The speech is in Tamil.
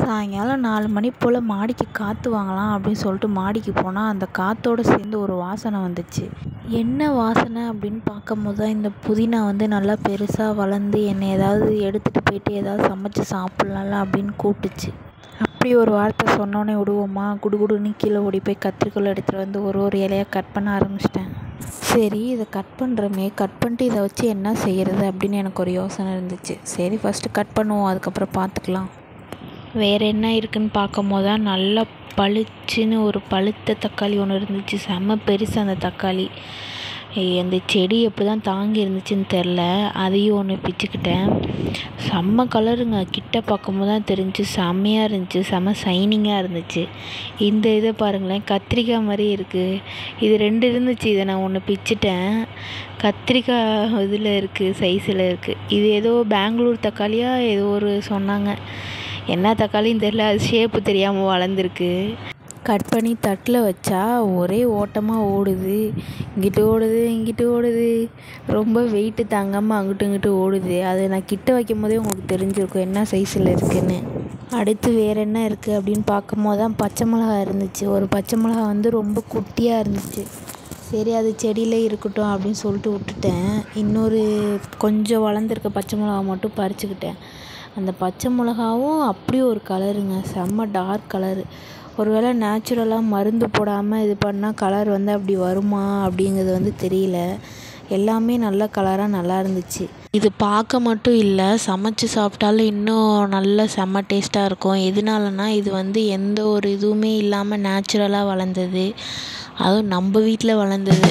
சாயங்காலம் 4 மணி போல் மாடிக்கு காற்று வாங்கலாம் அப்படின்னு சொல்லிட்டு மாடிக்கு போனால் அந்த காற்றோடு சேர்ந்து ஒரு வாசனை வந்துச்சு. என்ன வாசனை அப்படின்னு பார்க்கும்போது தான் இந்த புதினா வந்து நல்லா பெருசாக வளர்ந்து என்னை ஏதாவது எடுத்துகிட்டு போயிட்டு ஏதாவது சமைச்சு சாப்பிட்லாம்ல அப்படின்னு கூப்பிட்டுச்சு. அப்படி ஒரு வார்த்தை சொன்னோன்னே விடுவோமா, குடுகுடுன்னு கீழே ஓடி போய் கத்திரிக்கோல் எடுத்துகிட்டு வந்து ஒரு இலையாக கட் பண்ண ஆரம்பிச்சிட்டேன். சரி, இதை கட் பண்ணுறோமே, கட் பண்ணிட்டு இதை வச்சு என்ன செய்கிறது அப்படின்னு எனக்கு ஒரு யோசனை இருந்துச்சு. சரி, ஃபஸ்ட்டு கட் பண்ணுவோம், அதுக்கப்புறம் பார்த்துக்கலாம். வேறு என்ன இருக்குதுன்னு பார்க்கும்போது தான் நல்லா பளிச்சுன்னு ஒரு பழுத்த தக்காளி ஒன்று இருந்துச்சு. செம்ம பெருசு அந்த தக்காளி. அந்த செடி எப்படி தான் தாங்கி இருந்துச்சுன்னு தெரில. அதையும் ஒன்று பிச்சுக்கிட்டேன். செம்ம கலருங்க. கிட்ட பார்க்கும்போது தான் தெரிஞ்சு செம்மையாக இருந்துச்சு. செம்ம ஷைனிங்காக இருந்துச்சு. இந்த இதை பாருங்களேன், கத்திரிக்காய் மாதிரி இருக்குது. இது 2 இருந்துச்சு. இதை நான் ஒன்று பிச்சுட்டேன். கத்திரிக்காய் இதில் இருக்குது, சைஸில் இருக்குது. இது ஏதோ பெங்களூர் தக்காளியா ஏதோ ஒரு சொன்னாங்க. என்ன தக்காளின்னு தெரில, அது ஷேப்பு தெரியாமல் வளர்ந்துருக்கு. கட் பண்ணி தட்டில் வச்சா ஒரே ஓட்டமாக ஓடுது. இங்கிட்டு ஓடுது, இங்கிட்டு ஓடுது. ரொம்ப வெயிட்டு தாங்காமல் அங்கிட்டு இங்கிட்டு ஓடுது. அது நான் கிட்ட வைக்கும் போதே உங்களுக்கு தெரிஞ்சிருக்கும் என்ன சைஸில் இருக்குதுன்னு. அடுத்து வேறு என்ன இருக்குது அப்படின்னு பார்க்கும்போது தான் பச்சை மிளகா இருந்துச்சு. ஒரு பச்சை மிளகா வந்து ரொம்ப குட்டியாக இருந்துச்சு. சரி, அது செடியில் இருக்கட்டும் அப்படின்னு சொல்லிட்டு விட்டுட்டேன். இன்னொரு கொஞ்சம் வளர்ந்துருக்க பச்சை மிளகா மட்டும் பறிச்சுக்கிட்டேன். அந்த பச்சை மிளகாவும் அப்படி ஒரு கலருங்க, செம்ம டார்க் கலரு. ஒருவேளை நேச்சுரலாக மருந்து போடாமல் இது பண்ணால் கலர் வந்து அப்படி வருமா அப்படிங்கிறது வந்து தெரியல. எல்லாமே நல்ல கலராக நல்லா இருந்துச்சு. இது பார்க்க மட்டும் இல்லை, சமைச்சு சாப்பிட்டாலும் இன்னும் நல்ல செம்ம டேஸ்ட்டாக இருக்கும். எதனாலனா இது வந்து எந்த ஒரு இதுவுமே இல்லாமல் நேச்சுரலாக வளர்ந்தது, அதுவும் நம்ம வீட்டில் வளர்ந்தது.